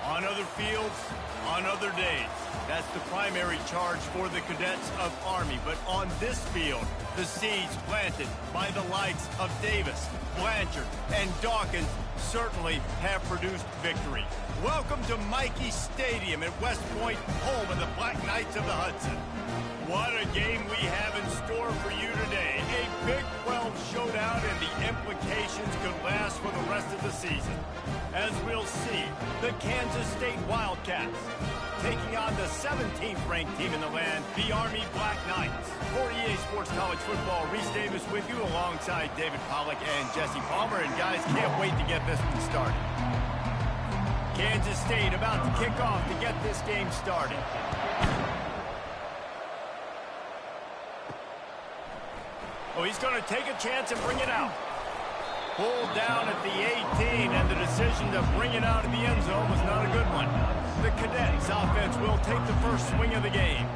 On other fields, on other days. That's the primary charge for the cadets of Army. But on this field, the seeds planted by the likes of Davis, Blanchard, and Dawkins certainly have produced victory. Welcome to Michie Stadium at West Point, home of the Black Knights of the Hudson. What a game we have in store for you today. A Big 12 showdown, and the implications could last for the rest of the season. As we'll see, the Kansas State Wildcats taking on the 17th ranked team in the land, the Army Black Knights. For EA Sports College Football, Reese Davis with you alongside David Pollack and Jesse Palmer. And guys, can't wait to get this one started. Kansas State about to kick off to get this game started. Oh, he's going to take a chance and bring it out. Pulled down at the 18, and the decision to bring it out of the end zone was not a good one. The Cadets offense will take the first swing of the game.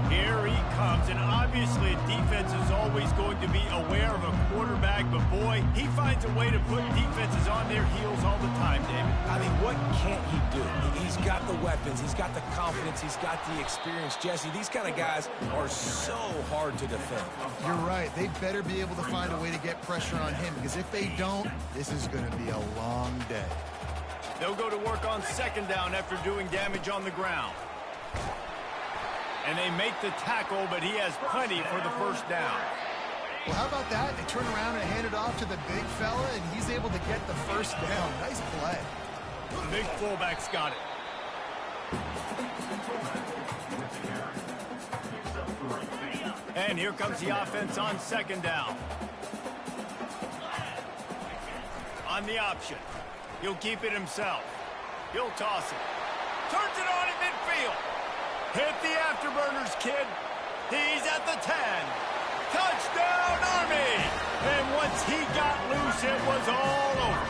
Here he comes, and obviously defense is always going to be aware of a quarterback, but boy, he finds a way to put defenses on their heels all the time, David. I mean, what can't he do? He's got the weapons, he's got the confidence, he's got the experience. Jesse, these kind of guys are so hard to defend. You're right. They better be able to find a way to get pressure on him, because if they don't, this is going to be a long day. They'll go to work on second down after doing damage on the ground. And they make the tackle, but he has plenty for the first down. Well, how about that? They turn around and hand it off to the big fella, and he's able to get the first down. Nice play. The big fullback's got it. And here comes the offense on second down. On the option. He'll keep it himself. He'll toss it. Turns it on in midfield. Hit the afterburners, kid. He's at the 10. Touchdown, Army! And once he got loose, it was all over.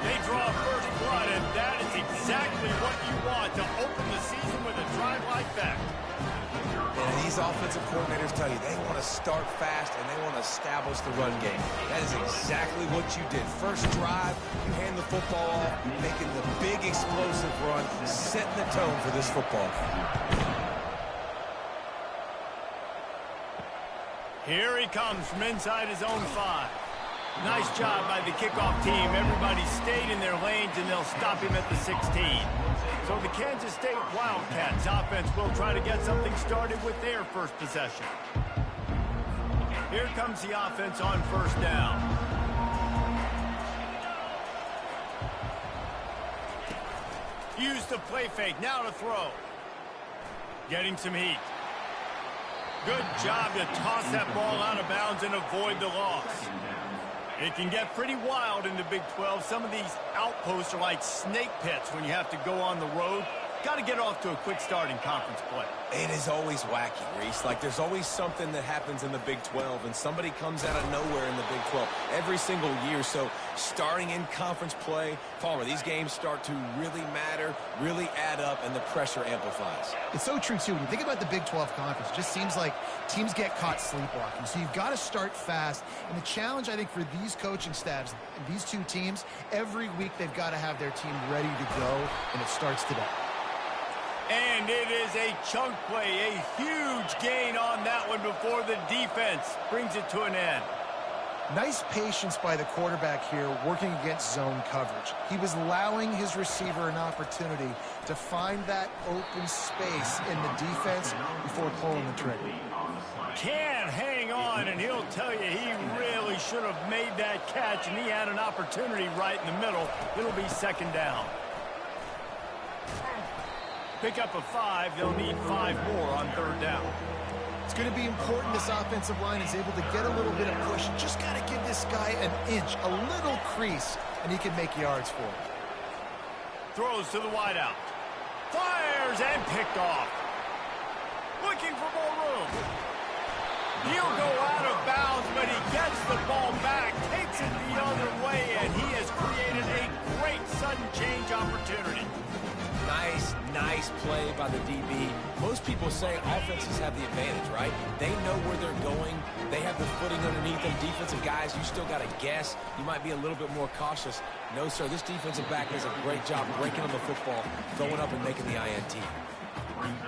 They draw first blood, and that is exactly what you want to open the season with a drive like that. And these offensive coordinators tell you they want to start fast and they want to establish the run game. That is exactly what you did. First drive, you hand the football off, making the big explosive run, setting the tone for this football game. Here he comes from inside his own 5. Nice job by the kickoff team. Everybody stayed in their lanes, and they'll stop him at the 16. So the Kansas State Wildcats offense will try to get something started with their first possession. Here comes the offense on first down. Use the play fake, now to throw. Getting some heat. Good job to toss that ball out of bounds and avoid the loss. It can get pretty wild in the Big 12. Some of these outposts are like snake pits when you have to go on the road. Got to get off to a quick start in conference play. It is always wacky, Reese. Like, there's always something that happens in the Big 12, and somebody comes out of nowhere in the Big 12 every single year. So starting in conference play, Palmer, these games start to really matter, really add up, and the pressure amplifies. It's so true, too. When you think about the Big 12 Conference, it just seems like teams get caught sleepwalking. So you've got to start fast. And the challenge, I think, for these coaching staffs, these two teams, every week they've got to have their team ready to go, and it starts today. And it is a chunk play, a huge gain on that one before the defense brings it to an end. Nice patience by the quarterback here working against zone coverage. He was allowing his receiver an opportunity to find that open space in the defense before pulling the trigger. Can hang on, and he'll tell you he really should have made that catch, and he had an opportunity right in the middle. It'll be second down. Pick up a 5. They'll need 5 more on third down. It's going to be important this offensive line is able to get a little bit of push. Just got to give this guy an inch, a little crease, and he can make yards for it. Throws to the wideout. Fires and picked off. Looking for more room. He'll go out of bounds, but he gets the ball back, takes it the other way, and he has created a great sudden change opportunity. Nice play by the DB. Most people say offenses have the advantage, right? They know where they're going. They have the footing underneath them. Defensive guys, you still got to guess. You might be a little bit more cautious. No, sir, this defensive back does a great job breaking on the football, going up and making the INT.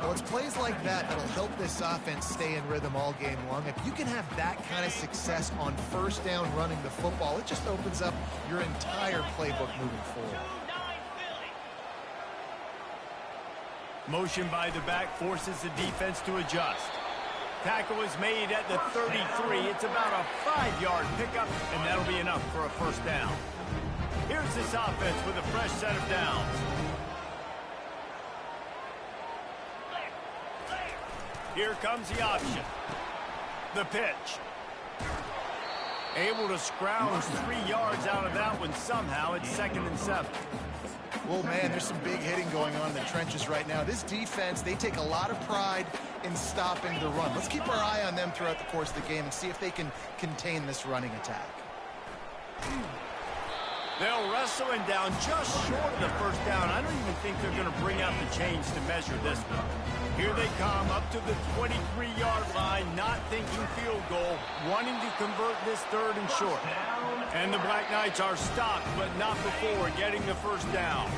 Well, it's plays like that that'll help this offense stay in rhythm all game long. If you can have that kind of success on first down running the football, it just opens up your entire playbook moving forward. Motion by the back forces the defense to adjust. Tackle is made at the 33. It's about a 5-yard pickup, and that'll be enough for a first down. Here's this offense with a fresh set of downs. Here comes the option. The pitch. Able to scrounge 3 yards out of that one somehow. It's 2nd and 7. Well, man, there's some big hitting going on in the trenches right now. This defense, they take a lot of pride in stopping the run. Let's keep our eye on them throughout the course of the game and see if they can contain this running attack. They'll wrestle him down just short of the first down. I don't even think they're going to bring out the chains to measure this one. Here they come up to the 23-yard line, not thinking field goal, wanting to convert this 3rd and short. And the Black Knights are stopped, but not before getting the first down.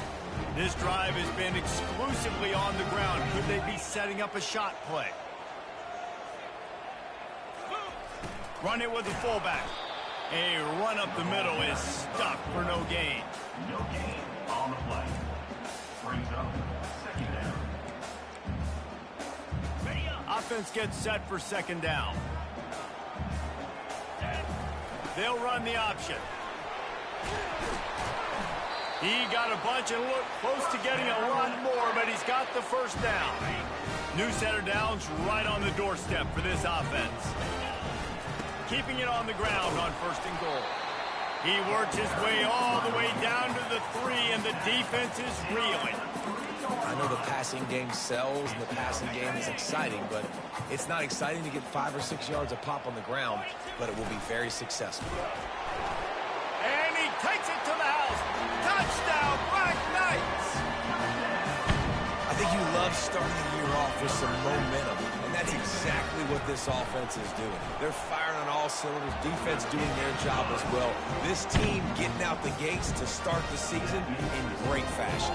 This drive has been exclusively on the ground. Could they be setting up a shot play? Run it with the fullback. A run up the middle is stuck for no gain. No gain on the play. Brings up 2nd down. Offense gets set for 2nd down. They'll run the option. He got a bunch and looked close to getting a lot more, but he's got the first down. New set of downs right on the doorstep for this offense. Keeping it on the ground on 1st and goal. He works his way all the way down to the 3, and the defense is reeling. I know the passing game sells and the passing game is exciting, but it's not exciting to get 5 or 6 yards a pop on the ground, but it will be very successful. And he takes it to the house. Touchdown, Black Knights! I think you love starting the year off with some momentum, and that's exactly what this offense is doing. They're firing on all cylinders, defense doing their job as well. This team getting out the gates to start the season in great fashion.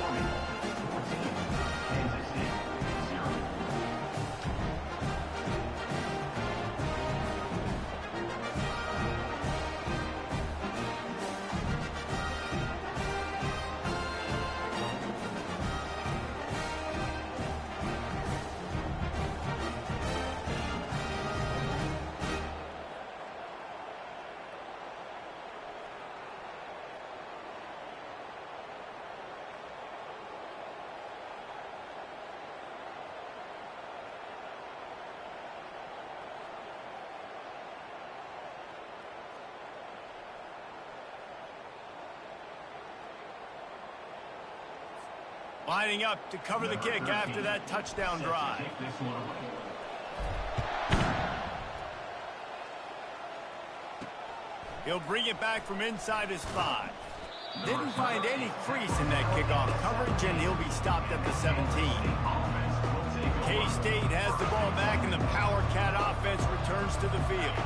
Lining up to cover the kick after that touchdown drive. He'll bring it back from inside his 5. Didn't find any crease in that kickoff coverage, and he'll be stopped at the 17. K-State has the ball back, and the Power Cat offense returns to the field.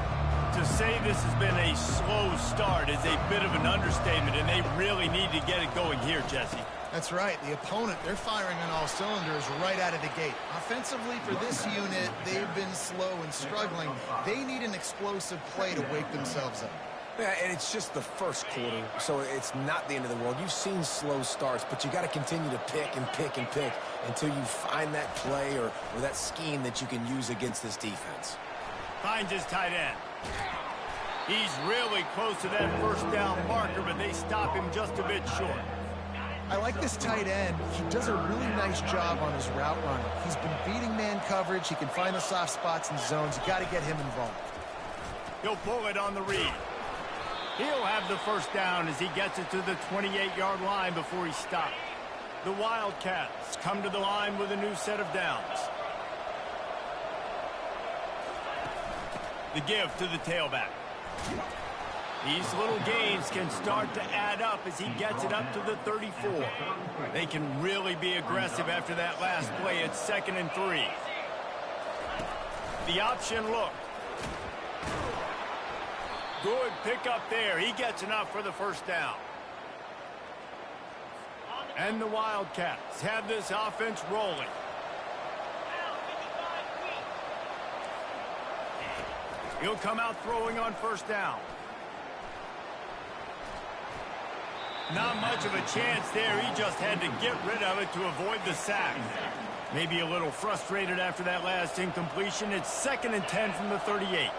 To say this has been a slow start is a bit of an understatement, and they really need to get it going here, Jesse. That's right. The opponent, they're firing on all cylinders right out of the gate. Offensively, for this unit, they've been slow and struggling. They need an explosive play to wake themselves up. Yeah, and it's just the first quarter, so it's not the end of the world. You've seen slow starts, but you got to continue to pick and pick and pick until you find that play or that scheme that you can use against this defense. Finds his tight end. He's really close to that first down marker, but they stop him just a bit short. I like this tight end. He does a really nice job on his route running. He's been beating man coverage. He can find the soft spots and zones. You got to get him involved. He'll pull it on the read. He'll have the first down as he gets it to the 28-yard line before he's stopped. The Wildcats come to the line with a new set of downs. The give to the tailback. These little gains can start to add up as he gets it up to the 34. They can really be aggressive after that last play. It's 2nd and 3. The option look. Good pickup there. He gets enough for the first down. And the Wildcats have this offense rolling. He'll come out throwing on first down. Not much of a chance there. He just had to get rid of it to avoid the sack. Maybe a little frustrated after that last incompletion. It's 2nd and 10 from the 38.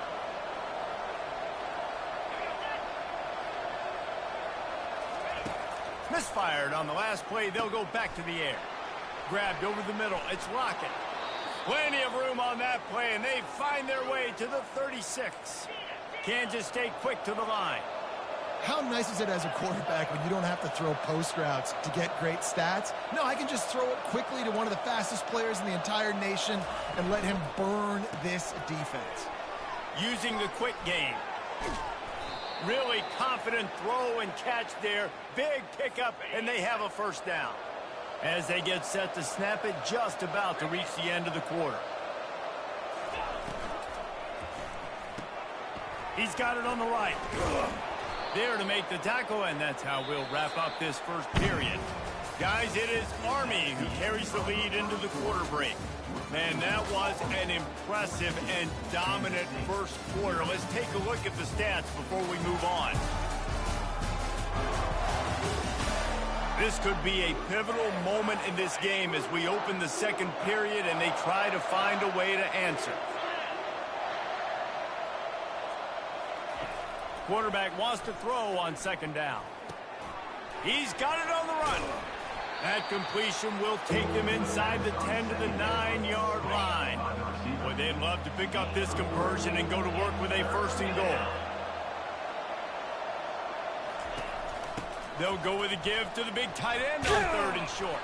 Misfired on the last play. They'll go back to the air. Grabbed over the middle. It's Lockett. Plenty of room on that play, and they find their way to the 36. Kansas stay quick to the line. How nice is it as a quarterback when you don't have to throw post routes to get great stats? No, I can just throw it quickly to one of the fastest players in the entire nation and let him burn this defense. Using the quick game. Really confident throw and catch there. Big pickup, and they have a first down. As they get set to snap it, just about to reach the end of the quarter. He's got it on the right. There to make the tackle, and that's how we'll wrap up this first period. Guys, it is Army who carries the lead into the quarter break. Man, that was an impressive and dominant first quarter. Let's take a look at the stats before we move on. This could be a pivotal moment in this game as we open the second period and they try to find a way to answer. Quarterback wants to throw on second down. He's got it on the run. That completion will take them inside the 10 to the 9-yard line. Boy, they'd love to pick up this conversion and go to work with a 1st and goal. They'll go with a give to the big tight end on 3rd and short.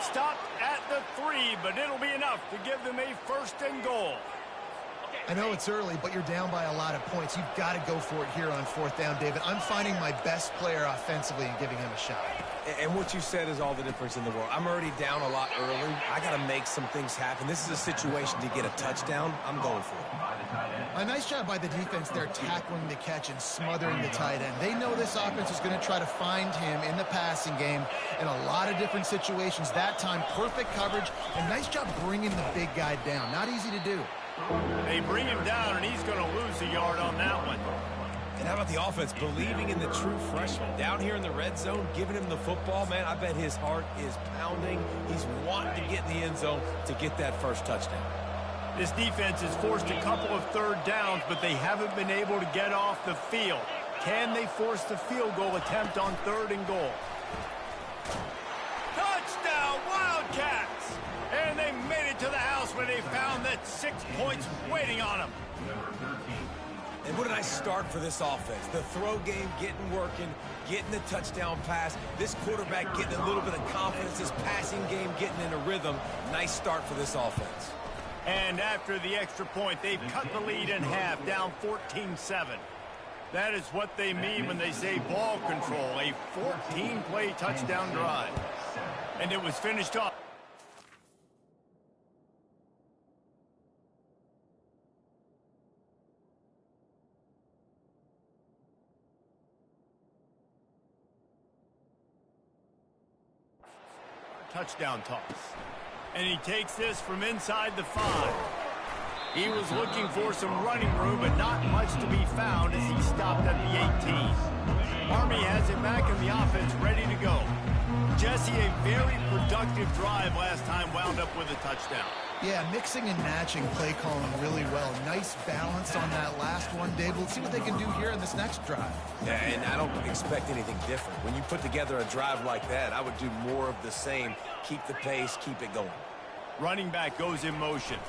Stopped at the 3, but it'll be enough to give them a 1st and goal. I know it's early, but you're down by a lot of points. You've got to go for it here on 4th down, David. I'm finding my best player offensively and giving him a shot. And what you said is all the difference in the world. I'm already down a lot early. I got to make some things happen. This is a situation to get a touchdown. I'm going for it. A nice job by the defense there tackling the catch and smothering the tight end. They know this offense is going to try to find him in the passing game in a lot of different situations. That time, perfect coverage, and nice job bringing the big guy down. Not easy to do. They bring him down, and he's going to lose a yard on that one. And how about the offense believing in the true freshman? Down here in the red zone, giving him the football, man, I bet his heart is pounding. He's wanting to get in the end zone to get that first touchdown. This defense has forced a couple of 3rd downs, but they haven't been able to get off the field. Can they force the field goal attempt on 3rd and goal? Touchdown, Wildcats! And they made it to the house where they found that 6 points waiting on them. And what a nice start for this offense. The throw game getting working, getting the touchdown pass. This quarterback getting a little bit of confidence. This passing game getting in a rhythm. Nice start for this offense. And after the extra point, they've cut the lead in half, down 14-7. That is what they mean when they say ball control, a 14-play touchdown drive. And it was finished off. Touchdown toss. And he takes this from inside the 5. He was looking for some running room, but not much to be found as he stopped at the 18. Army has it back in the offense, ready to go. Jesse, a very productive drive last time, wound up with a touchdown. Yeah, mixing and matching play calling really well. Nice balance on that last one, Dave. Let's see what they can do here in this next drive. Yeah, and I don't expect anything different. When you put together a drive like that, I would do more of the same. Keep the pace, keep it going. Running back goes in motion.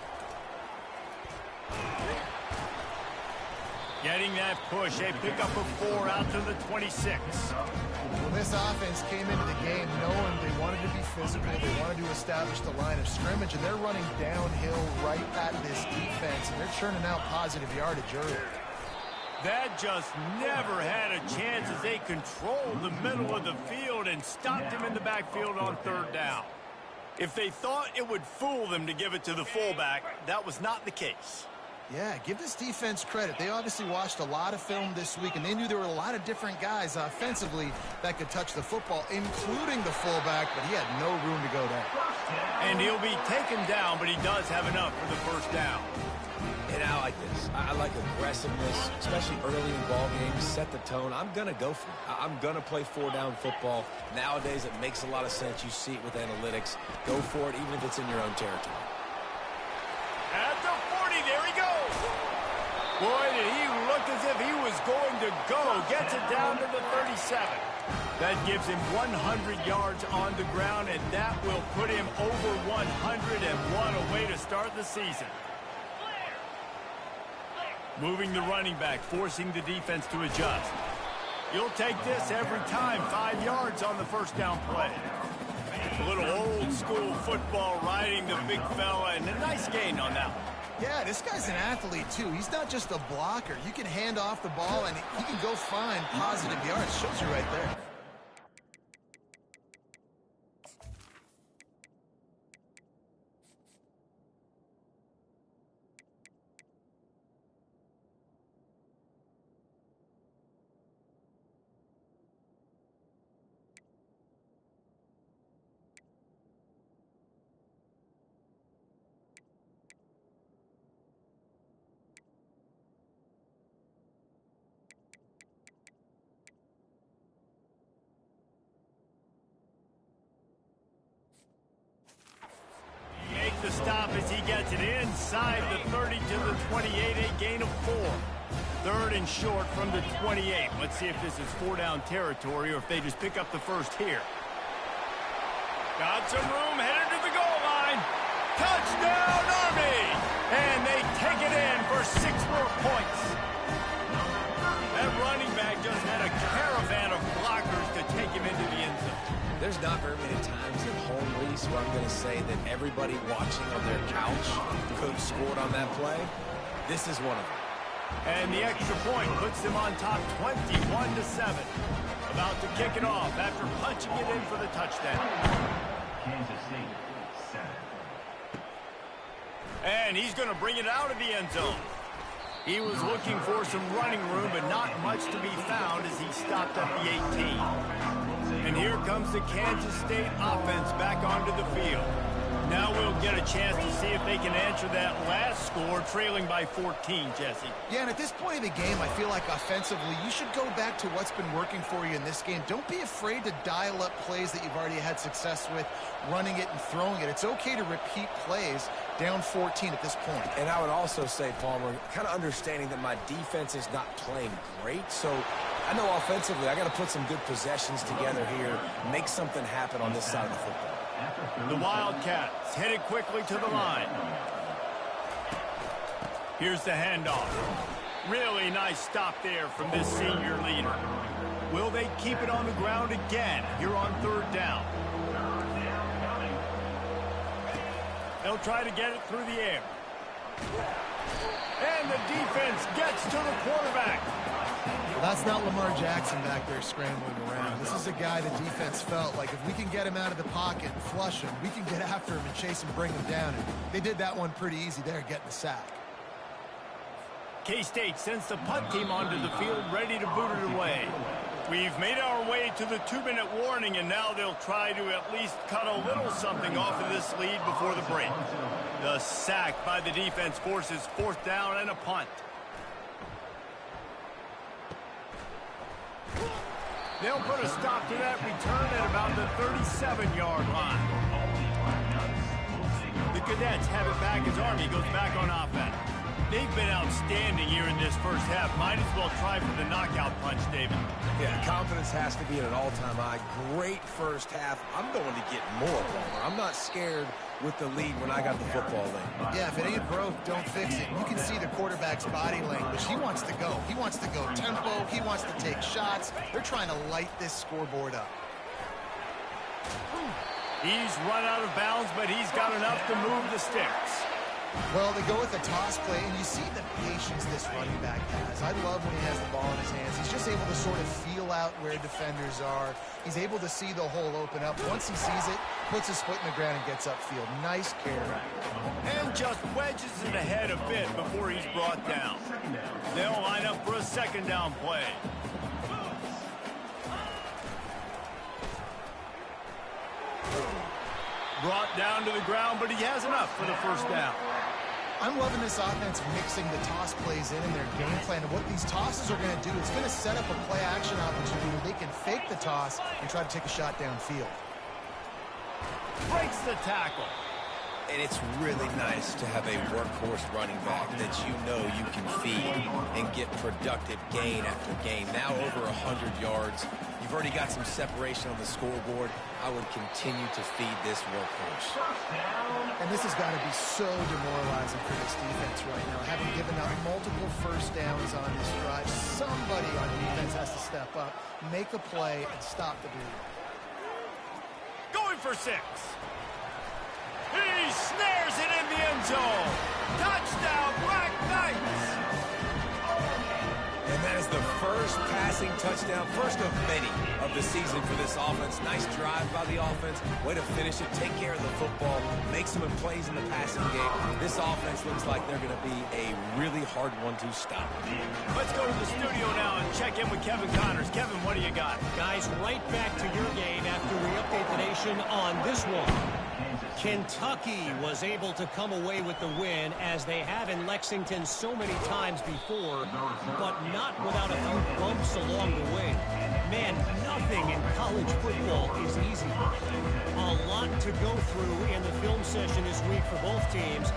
Getting that push, a pickup of 4 out to the 26. Well, this offense came into the game knowing they wanted to be physical, they wanted to establish the line of scrimmage, and they're running downhill right at this defense, and they're churning out positive yardage early. That just never had a chance as they controlled the middle of the field and stopped him in the backfield on third down. If they thought it would fool them to give it to the fullback, that was not the case. Yeah, give this defense credit. They obviously watched a lot of film this week, and they knew there were a lot of different guys offensively that could touch the football, including the fullback, but he had no room to go there. And he'll be taken down, but he does have enough for the first down. And I like this. I like aggressiveness, especially early in ball games. Set the tone. I'm going to go for it. I'm going to play four-down football. Nowadays, it makes a lot of sense. You see it with analytics. Go for it, even if it's in your own territory. At the 40, there he goes. Boy, did he look as if he was going to go. Gets it down to the 37. That gives him 100 yards on the ground, and that will put him over 100, and what a way to start the season. Moving the running back, forcing the defense to adjust. You'll take this every time. 5 yards on the first down play. A little old-school football riding the big fella, and a nice gain on that one. Yeah, this guy's an athlete, too. He's not just a blocker. You can hand off the ball, and he can go find positive yards. Shows you right there. The stop as he gets it inside the 30 to the 28, a gain of 4. Third and short from the 28. Let's see if this is four-down territory or if they just pick up the first here. Got some room, headed to the goal line. Touchdown, Army! And they take it in for 6 more points. That running back just had a caravan of blockers to take him into the end zone. There's not very many times at home, Reese, where I'm going to say that everybody watching on their couch could have scored on that play. This is one of them. And the extra point puts them on top 21-7. About to kick it off after punching it in for the touchdown. Kansas City, 7. And he's going to bring it out of the end zone. He was looking for some running room, but not much to be found as he stopped at the 18. And here comes the Kansas State offense back onto the field. Now we'll get a chance to see if they can answer that last score, trailing by 14, Jesse. Yeah, and at this point in the game, I feel like offensively, you should go back to what's been working for you in this game. Don't be afraid to dial up plays that you've already had success with, running it and throwing it. It's okay to repeat plays down 14 at this point. And I would also say, Palmer, kind of understanding that my defense is not playing great, so I know offensively I got to put some good possessions together here, make something happen on this side of the football. The Wildcats headed quickly to the line. Here's the handoff. Really nice stop there from this senior leader. Will they keep it on the ground again here on third down? They'll try to get it through the air. And the defense gets to the quarterback. Well, that's not Lamar Jackson back there scrambling around. This is a guy the defense felt like if we can get him out of the pocket and flush him, we can get after him and chase and bring him down. And they did that one pretty easy there, getting the sack. K-State sends the punt team onto the field, ready to boot it away. We've made our way to the 2-minute warning, and now they'll try to at least cut a little something off of this lead before the break. The sack by the defense forces fourth down and a punt. They'll put a stop to that return at about the 37-yard line. The Cadets have it back as Army goes back on offense. They've been outstanding here in this first half. Might as well try for the knockout punch, David. Yeah, confidence has to be at an all-time high. Great first half. I'm going to get more, Palmer. I'm not scared with the lead when I got the football in. Yeah, if it ain't broke, don't fix it. You can see the quarterback's body language. He wants to go. He wants to go tempo. He wants to take shots. They're trying to light this scoreboard up. He's run out of bounds, but he's got enough to move the sticks. Well, they go with a toss play, and you see the patience this running back has. I love when he has the ball in his hands. He's just able to sort of feel out where defenders are. He's able to see the hole open up. Once he sees it, puts his foot in the ground and gets upfield. Nice carry. And just wedges it ahead a bit before he's brought down. They'll line up for a second down play. Brought down to the ground, but he has enough for the first down. I'm loving this offense mixing the toss plays in their game plan. And what these tosses are going to do is going to set up a play-action opportunity where they can fake the toss and try to take a shot downfield. Breaks the tackle. And it's really nice to have a workhorse running back that you know you can feed and get productive gain after gain. Now over 100 yards. You've already got some separation on the scoreboard. I would continue to feed this workhorse. And this has got to be so demoralizing for this defense right now. Having given up multiple first downs on this drive, somebody on defense has to step up, make a play, and stop the bleed. Going for 6. He snares it in the end zone. Touchdown, Black Knights. And that is the first passing touchdown, first of many of the season for this offense. Nice drive by the offense. Way to finish it, take care of the football, make some plays in the passing game. This offense looks like they're going to be a really hard one to stop. Let's go to the studio now and check in with Kevin Connors. Kevin, what do you got? Guys, right back to your game after we update the nation on this one. Kentucky was able to come away with the win, as they have in Lexington so many times before, but not without a few bumps along the way. Man, nothing in college football is easy. A lot to go through in the film session this week for both teams,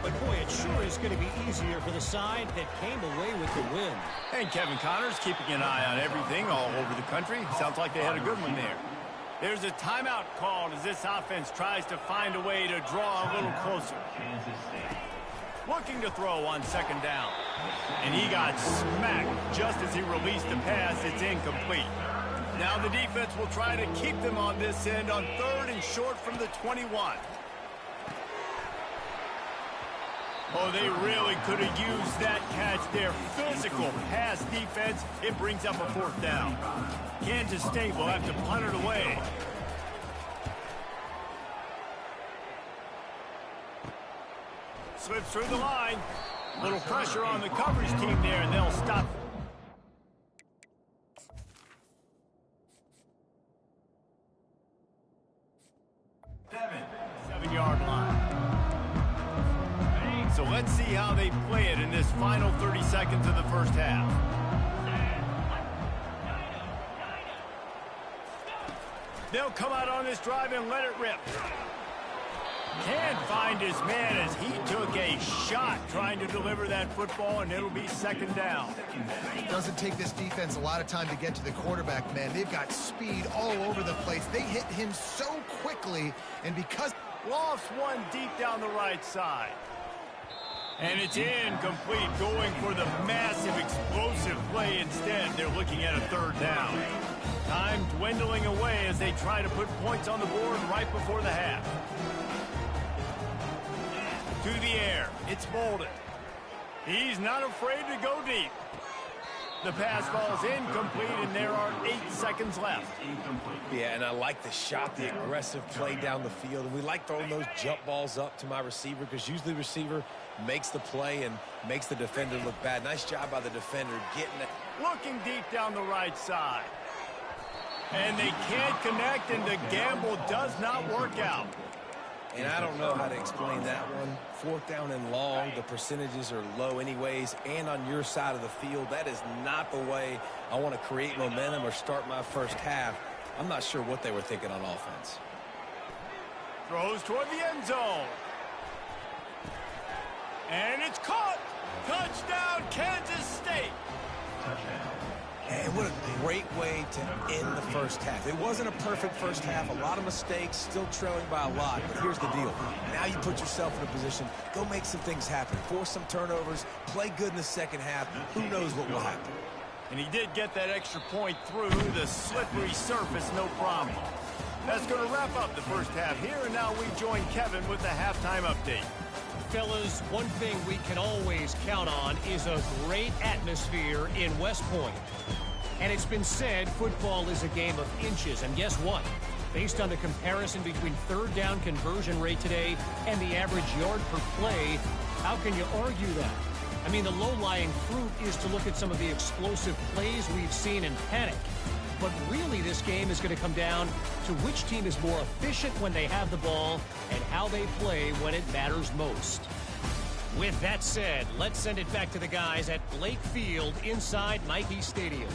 but boy, it sure is going to be easier for the side that came away with the win. And Kevin Connors keeping an eye on everything all over the country. Sounds like they had a good one there. There's a timeout called as this offense tries to find a way to draw a little closer. Looking to throw on second down. And he got smacked just as he released the pass. It's incomplete. Now the defense will try to keep them on this end on 3rd and short from the 21. Oh, they really could have used that catch there. Physical pass defense. It brings up a 4th down. Kansas State will have to punt it away. Slips through the line. Little pressure on the coverage team there, and they'll stop. Seven-yard line. So let's see how they play it in this final 30 seconds of the first half. They'll come out on this drive and let it rip. Can't find his man as he took a shot trying to deliver that football, and it'll be second down. It doesn't take this defense a lot of time to get to the quarterback, man. They've got speed all over the place. They hit him so quickly, and because... Lost one deep down the right side. And it's incomplete, going for the massive explosive play instead. They're looking at a 3rd down. Time dwindling away as they try to put points on the board right before the half. To the air, it's Bolden. He's not afraid to go deep. The pass falls incomplete, and there are 8 seconds left. Yeah, and I like the shot, the aggressive play down the field. And we like throwing those jump balls up to my receiver, because usually the receiver makes the play and makes the defender look bad. Nice job by the defender getting it. Looking deep down the right side. And they can't connect, and the gamble does not work out. And I don't know how to explain that one. 4th down and long, the percentages are low anyways, and on your side of the field, that is not the way I want to create momentum or start my first half. I'm not sure what they were thinking on offense. Throws toward the end zone. And it's caught. Touchdown, Kansas State. And what a great way to end the first half. It wasn't a perfect first half. A lot of mistakes, still trailing by a lot. But here's the deal. Now you put yourself in a position, go make some things happen. Force some turnovers, play good in the second half. Who knows what will happen. And he did get that extra point through the slippery surface, no problem. That's going to wrap up the first half here, and now we join Kevin with the halftime update. Fellas, one thing we can always count on is a great atmosphere in West Point. And it's been said football is a game of inches. And guess what? Based on the comparison between third down conversion rate today and the average yard per play, how can you argue that? I mean, the low-lying fruit is to look at some of the explosive plays we've seen and panic. But really, this game is going to come down to which team is more efficient when they have the ball and how they play when it matters most. With that said, let's send it back to the guys at Blake Field inside Nike Stadium.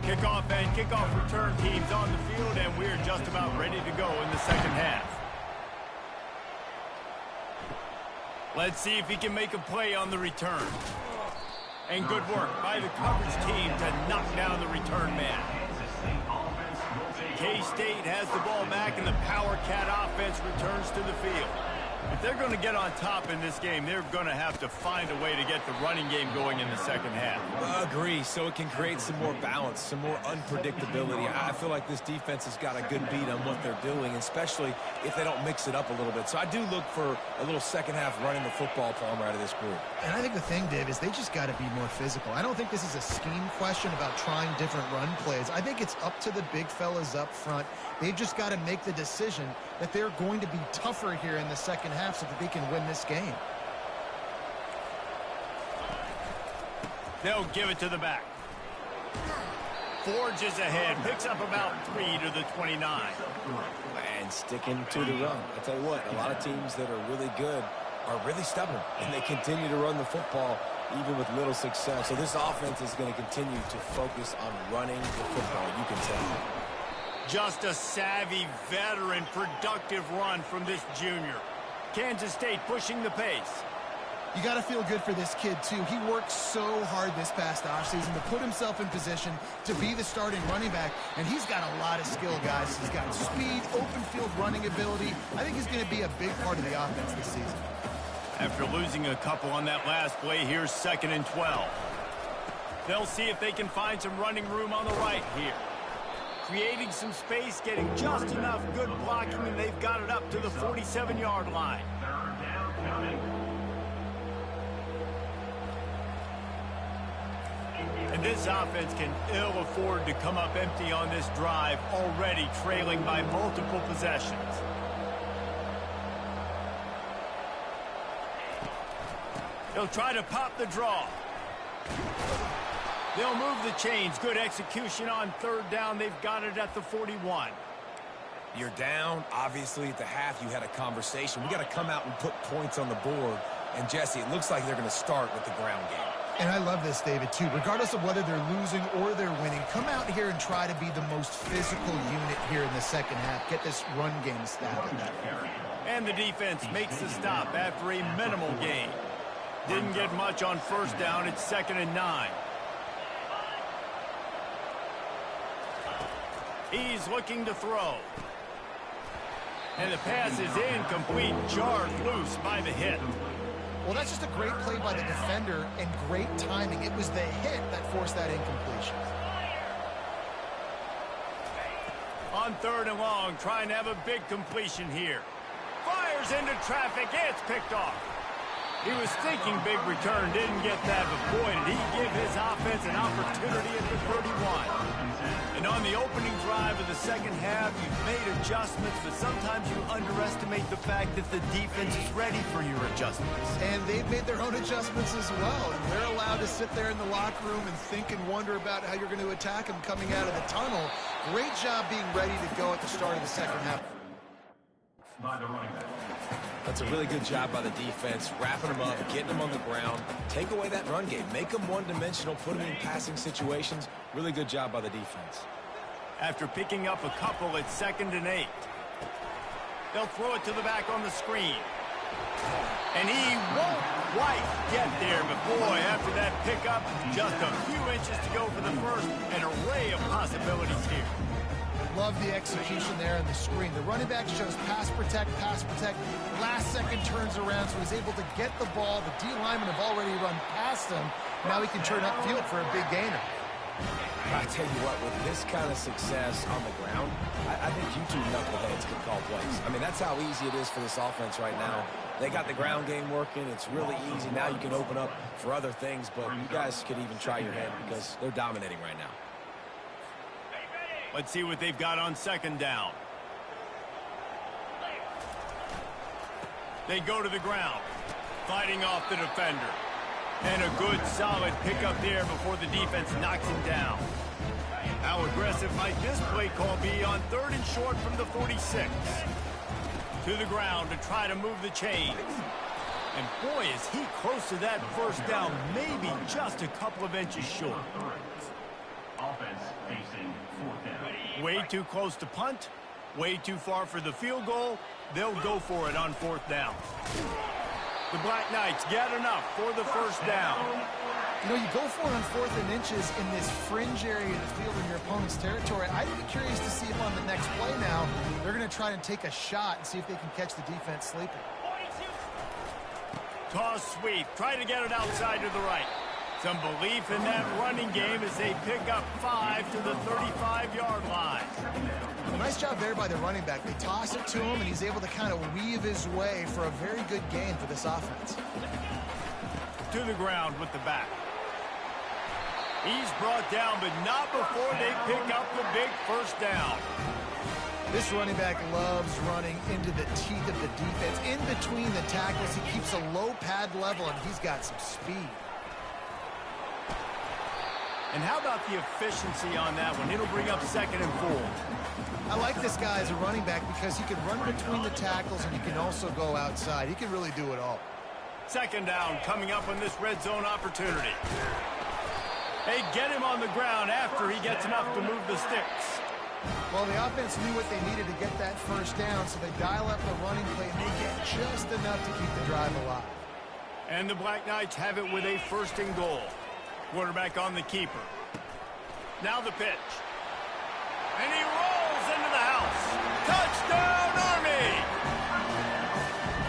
Kickoff and kickoff return teams on the field, and we're just about ready to go in the second half. Let's see if he can make a play on the return. And good work by the coverage team to knock down the return man. K-State has the ball back, and the Power Cat offense returns to the field. If they're going to get on top in this game, they're going to have to find a way to get the running game going in the second half. Agree, so it can create some more balance, some more unpredictability. I feel like this defense has got a good beat on what they're doing, especially if they don't mix it up a little bit. So I do look for a little second half running the football Palmer out of this group. And I think the thing, Dave, is they just got to be more physical. I don't think this is a scheme question about trying different run plays. I think it's up to the big fellas up front. They've just got to make the decision that they're going to be tougher here in the second half so that they can win this game. They'll give it to the back. Forges ahead, picks up about 3 to the 29. And sticking to the run. I tell you what, a lot of teams that are really good are really stubborn, and they continue to run the football even with little success. So this offense is going to continue to focus on running the football, you can tell. Just a savvy, veteran, productive run from this junior. Kansas State pushing the pace. You got to feel good for this kid, too. He worked so hard this past offseason to put himself in position to be the starting running back, and he's got a lot of skill, guys. He's got speed, open field running ability. I think he's going to be a big part of the offense this season. After losing a couple on that last play, here's 2nd and 12. They'll see if they can find some running room on the right here. Creating some space, getting just enough good blocking, and they've got it up to the 47-yard line. And this offense can ill afford to come up empty on this drive, already trailing by multiple possessions. They'll try to pop the draw. They'll move the chains. Good execution on 3rd down. They've got it at the 41. You're down. Obviously, at the half, you had a conversation. We got to come out and put points on the board. And, Jesse, it looks like they're going to start with the ground game. And I love this, David, too. Regardless of whether they're losing or they're winning, come out here and try to be the most physical unit here in the second half. Get this run game established. And the defense makes the stop after a minimal gain. Didn't get much on first down. It's 2nd and 9. He's looking to throw. And the pass is incomplete, jarred loose by the hit. Well, that's just a great play by the defender and great timing. It was the hit that forced that incompletion. On 3rd and long, trying to have a big completion here. Fires into traffic. It's picked off. He was thinking big return, didn't get that, but boy, did he give his offense an opportunity at the 31. And on the opening drive of the second half, you've made adjustments, but sometimes you underestimate the fact that the defense is ready for your adjustments. And they've made their own adjustments as well. And they're allowed to sit there in the locker room and think and wonder about how you're going to attack them coming out of the tunnel. Great job being ready to go at the start of the second half. By the running back. That's a really good job by the defense, wrapping them up, getting them on the ground. Take away that run game. Make them one-dimensional, put them in passing situations. Really good job by the defense. After picking up a couple, it's 2nd and 8. They'll throw it to the back on the screen. And he won't quite get there, but boy, after that pickup, just a few inches to go for the first. An array of possibilities here. Love the execution there on the screen. The running back shows pass protect. Last second turns around, so he's able to get the ball. The D linemen have already run past him. Now he can turn upfield for a big gainer. I tell you what, with this kind of success on the ground, I think you two knuckleheads can call plays. I mean, that's how easy it is for this offense right now. They got the ground game working. It's really easy. Now you can open up for other things, but you guys could even try your hand because they're dominating right now. Let's see what they've got on 2nd down. They go to the ground, fighting off the defender. And a good, solid pickup there before the defense knocks him down. How aggressive might this play call be on 3rd and short from the 46? To the ground to try to move the chains. And boy, is he close to that first down, maybe just a couple of inches short. Offense facing 4th down. Way too close to punt, way too far for the field goal. They'll go for it on 4th down. The Black Knights get enough for the first down. You know, you go for it on 4th and inches in this fringe area of the field in your opponent's territory. I'd be curious to see if on the next play now, they're going to try and take a shot and see if they can catch the defense sleeping. Toss sweep, try to get it outside to the right. Some belief in that running game as they pick up 5 to the 35-yard line. Well, nice job there by the running back. They toss it to him, and he's able to kind of weave his way for a very good gain for this offense. To the ground with the back. He's brought down, but not before they pick up the big first down. This running back loves running into the teeth of the defense. In between the tackles, he keeps a low pad level, and he's got some speed. And how about the efficiency on that one? It'll bring up 2nd and 4. I like this guy as a running back because he can run between the tackles and he can also go outside. He can really do it all. 2nd down coming up on this red zone opportunity. They get him on the ground after he gets enough to move the sticks. Well, the offense knew what they needed to get that first down, so they dial up the running play and they get just enough to keep the drive alive. And the Black Knights have it with a 1st and goal. Quarterback on the keeper. Now the pitch. And he rolls into the house. Touchdown, Army!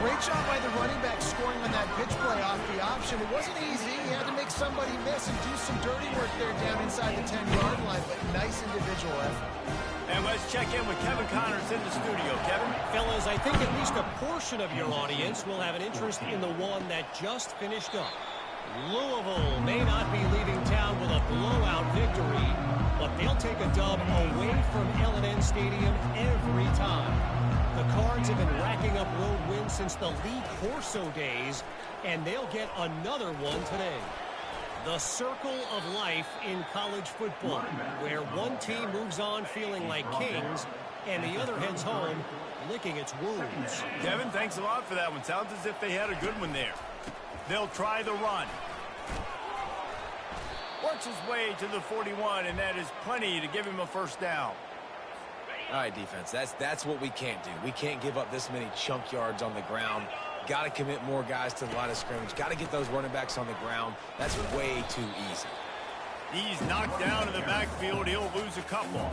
Great job by the running back scoring on that pitch play off the option. It wasn't easy. He had to make somebody miss and do some dirty work there down inside the 10-yard line, but nice individual effort. And let's check in with Kevin Connors in the studio. Kevin? Fellas, I think at least a portion of your audience will have an interest in the one that just finished up. Louisville may not be leaving town with a blowout victory, but they'll take a dub away from L&N Stadium every time. The Cards have been racking up road wins since the Lee Corso days, and they'll get another one today. The circle of life in college football, where one team moves on feeling like kings and the other heads home, licking its wounds. Kevin, thanks a lot for that one. Sounds as if they had a good one there. They'll try the run. Works his way to the 41, and that is plenty to give him a first down. All right, defense, that's what we can't do. We can't give up this many chunk yards on the ground. Got to commit more guys to the line of scrimmage. Got to get those running backs on the ground. That's way too easy. He's knocked down in the backfield. He'll lose a couple.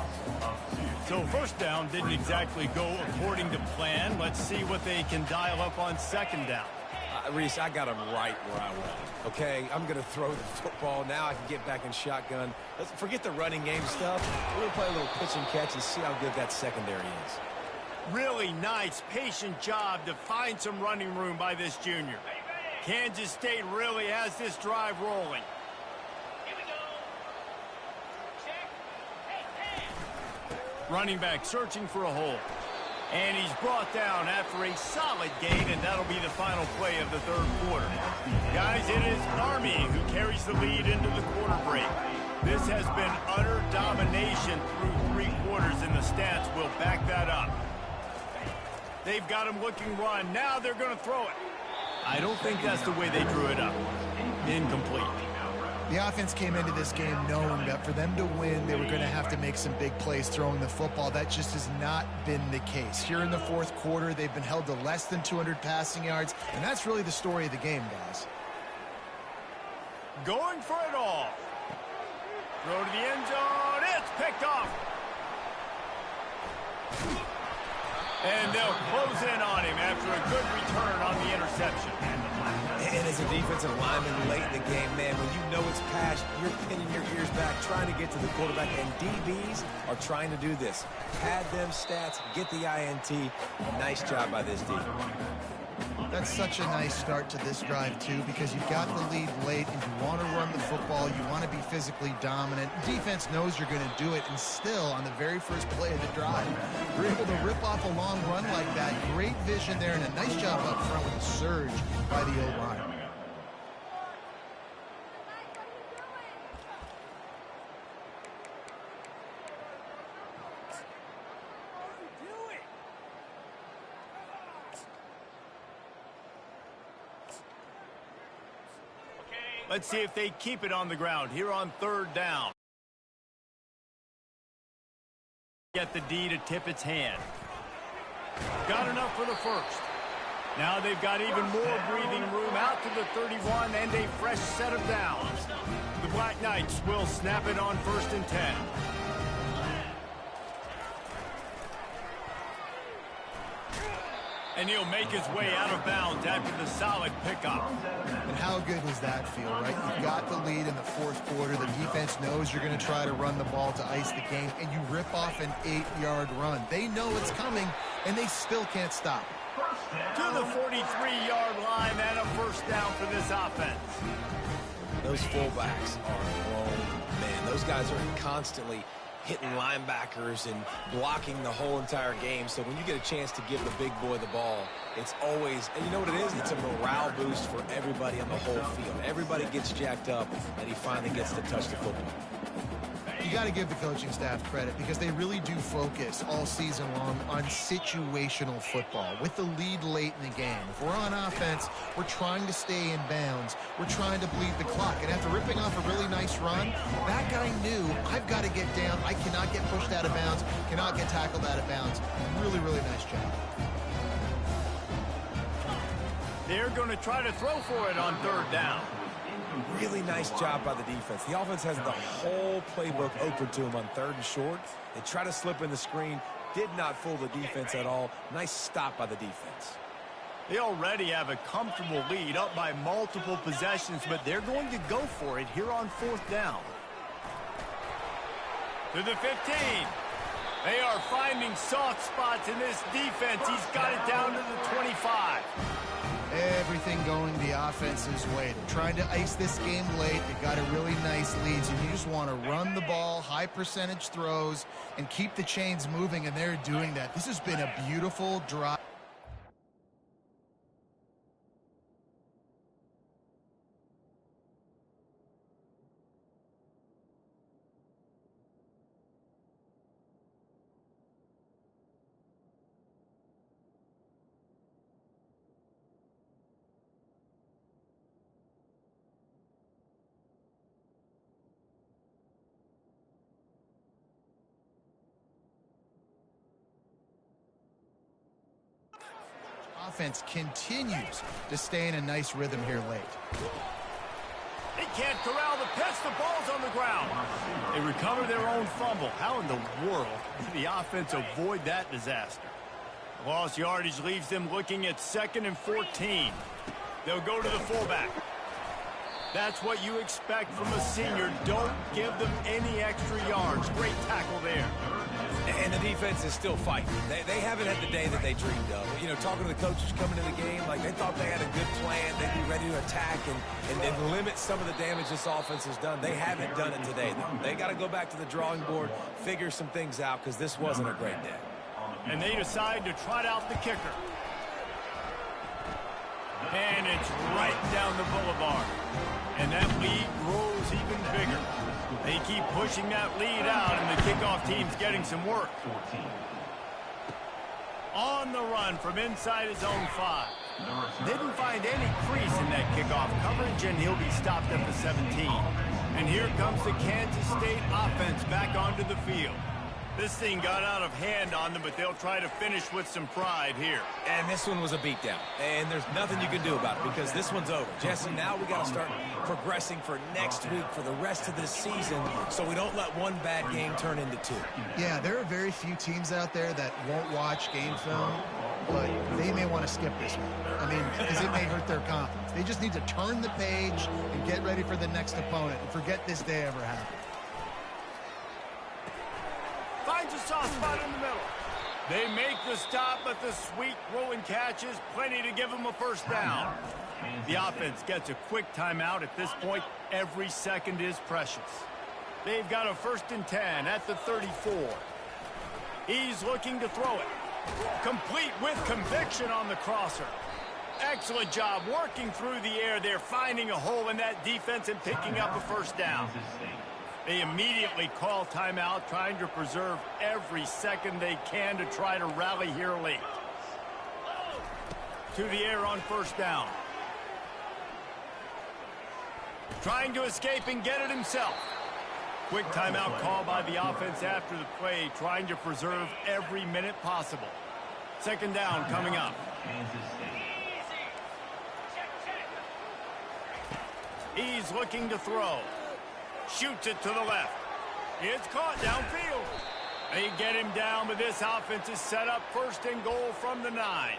So first down didn't exactly go according to plan. Let's see what they can dial up on second down. Reese, I got him right where I want him. Okay, I'm going to throw the football. Now I can get back in shotgun. Let's forget the running game stuff. We're going to play a little pitch and catch and see how good that secondary is. Really nice, patient job to find some running room by this junior. Kansas State really has this drive rolling. Running back searching for a hole. And he's brought down after a solid gain, and that'll be the final play of the third quarter. Guys, it is Army who carries the lead into the quarter break. This has been utter domination through 3 quarters, and the stats will back that up. They've got him looking run. Now they're going to throw it. I don't think that's the way they drew it up. Incomplete. The offense came into this game knowing that for them to win, they were going to have to make some big plays throwing the football. That just has not been the case. Here in the fourth quarter, they've been held to less than 200 passing yards, and that's really the story of the game, guys. Going for it all. Throw to the end zone. It's picked off. And they'll close in on him after a good return on the interception. And as a defensive lineman late in the game, man, when you know it's passed, you're pinning your ears back, trying to get to the quarterback, and DBs are trying to do this. Pad them stats, get the INT. Nice job by this defense. That's such a nice start to this drive, too, because you've got the lead late, and you want to run the football. You want to be physically dominant. Defense knows you're going to do it, and still, on the very first play of the drive, you're able to rip off a long run like that. Great vision there, and a nice job up front with a surge by the O-line. Let's see if they keep it on the ground here on third down. Get the D to tip its hand. Got enough for the first. Now they've got even more breathing room out to the 31 and a fresh set of downs. The Black Knights will snap it on 1st and 10. And he'll make his way out of bounds after the solid pickup. And how good does that feel, right? You've got the lead in the fourth quarter. The defense knows you're going to try to run the ball to ice the game, and you rip off an 8-yard run. They know it's coming, and they still can't stop it. To the 43-yard line and a first down for this offense. Those fullbacks are grown men. Those guys are constantly hitting linebackers and blocking the whole entire game. So when you get a chance to give the big boy the ball, it's always, and you know what it is? It's a morale boost for everybody on the whole field. Everybody gets jacked up, and he finally gets to touch the football. You got to give the coaching staff credit because they really do focus all season long on situational football with the lead late in the game. If we're on offense, we're trying to stay in bounds. We're trying to bleed the clock. And after ripping off a really nice run, that guy knew, I've got to get down. I cannot get pushed out of bounds, cannot get tackled out of bounds. Really, really nice job. They're going to try to throw for it on third down. Really nice job by the defense. The offense has the whole playbook open to him on 3rd and short. They try to slip in the screen. Did not fool the defense at all. Nice stop by the defense. They already have a comfortable lead up by multiple possessions, but they're going to go for it here on 4th down. To the 15. They are finding soft spots in this defense. He's got it down to the 25. Everything going the offense's way. They're trying to ice this game late. They've got a really nice lead, so you just want to run the ball, high percentage throws, and keep the chains moving, and they're doing that. This has been a beautiful drive. offense continues to stay in a nice rhythm here late. They can't corral the pitch. The ball's on the ground. They recover their own fumble. How in the world did the offense avoid that disaster? Lost yardage leaves them looking at 2nd and 14. They'll go to the fullback. That's what you expect from a senior. Don't give them any extra yards. Great tackle there. And the defense is still fighting. They haven't had the day that they dreamed of. You know, talking to the coaches coming to the game, like they thought they had a good plan. They'd be ready to attack and limit some of the damage this offense has done. They haven't done it today, though. They got to go back to the drawing board, figure some things out, because this wasn't a great day. And they decide to trot out the kicker. And it's right down the boulevard. And that lead grows even bigger. They keep pushing that lead out, and the kickoff team's getting some work. On the run from inside his own 5. Didn't find any crease in that kickoff coverage, and he'll be stopped at the 17. And here comes the Kansas State offense back onto the field. This thing got out of hand on them, but they'll try to finish with some pride here. And this one was a beatdown. And there's nothing you can do about it because this one's over. Jesse, now we got to start progressing for next week, for the rest of this season, so we don't let one bad game turn into 2. Yeah, there are very few teams out there that won't watch game film, but they may want to skip this one. I mean, because it may hurt their confidence. They just need to turn the page and get ready for the next opponent and forget this day ever happened. Finds a soft spot in the middle. They make the stop, but the sweet throw and catch is plenty to give them a first down. The offense gets a quick timeout. At this point, every second is precious. They've got a 1st and 10 at the 34. He's looking to throw it. Complete with conviction on the crosser. Excellent job working through the air there, finding a hole in that defense and picking up a first down. They immediately call timeout, trying to preserve every second they can to try to rally here late. To the air on first down. Trying to escape and get it himself. Quick timeout call by the offense after the play, trying to preserve every minute possible. 2nd down coming up. He's looking to throw. Shoots it to the left. It's caught downfield. They get him down, but this offense is set up 1st and goal from the 9.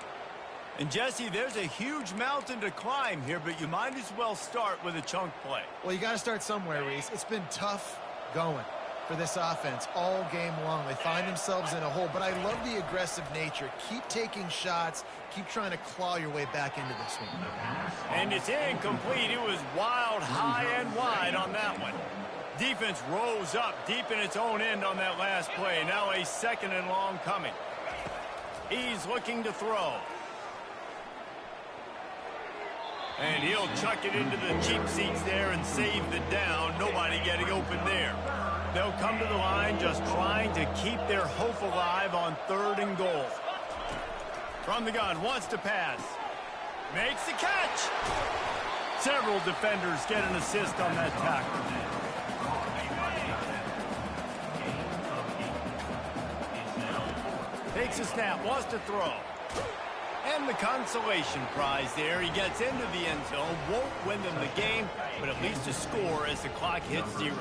And Jesse, there's a huge mountain to climb here, but you might as well start with a chunk play. Well, you got to start somewhere, Reese. It's been tough going for this offense all game long. They find themselves in a hole, but I love the aggressive nature. Keep taking shots. Keep trying to claw your way back into this one. And it's incomplete. It was wild, high and wide on that one. Defense rose up deep in its own end on that last play. Now a 2nd and long coming. He's looking to throw. And he'll chuck it into the cheap seats there and save the down. Nobody getting open there. They'll come to the line just trying to keep their hope alive on 3rd and goal. From the gun, wants to pass. Makes the catch. Several defenders get an assist on that tackle. Takes a snap, wants to throw. And the consolation prize there. He gets into the end zone, won't win them the game, but at least a score as the clock hits 0.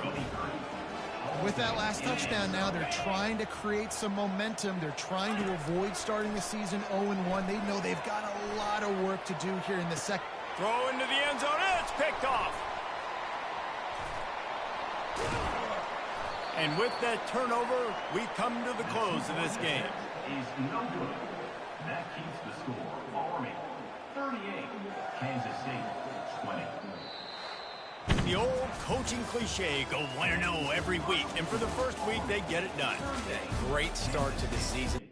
With that last touchdown now, they're trying to create some momentum. They're trying to avoid starting the season 0-1. They know they've got a lot of work to do here in the second. Throw into the end zone, and it's picked off. And with that turnover, we come to the close of this game. Is no good. That keeps the score. Army 38, Kansas State 20. The old coaching cliche, go 1-0 every week. And for the first week, they get it done. Great start to the season.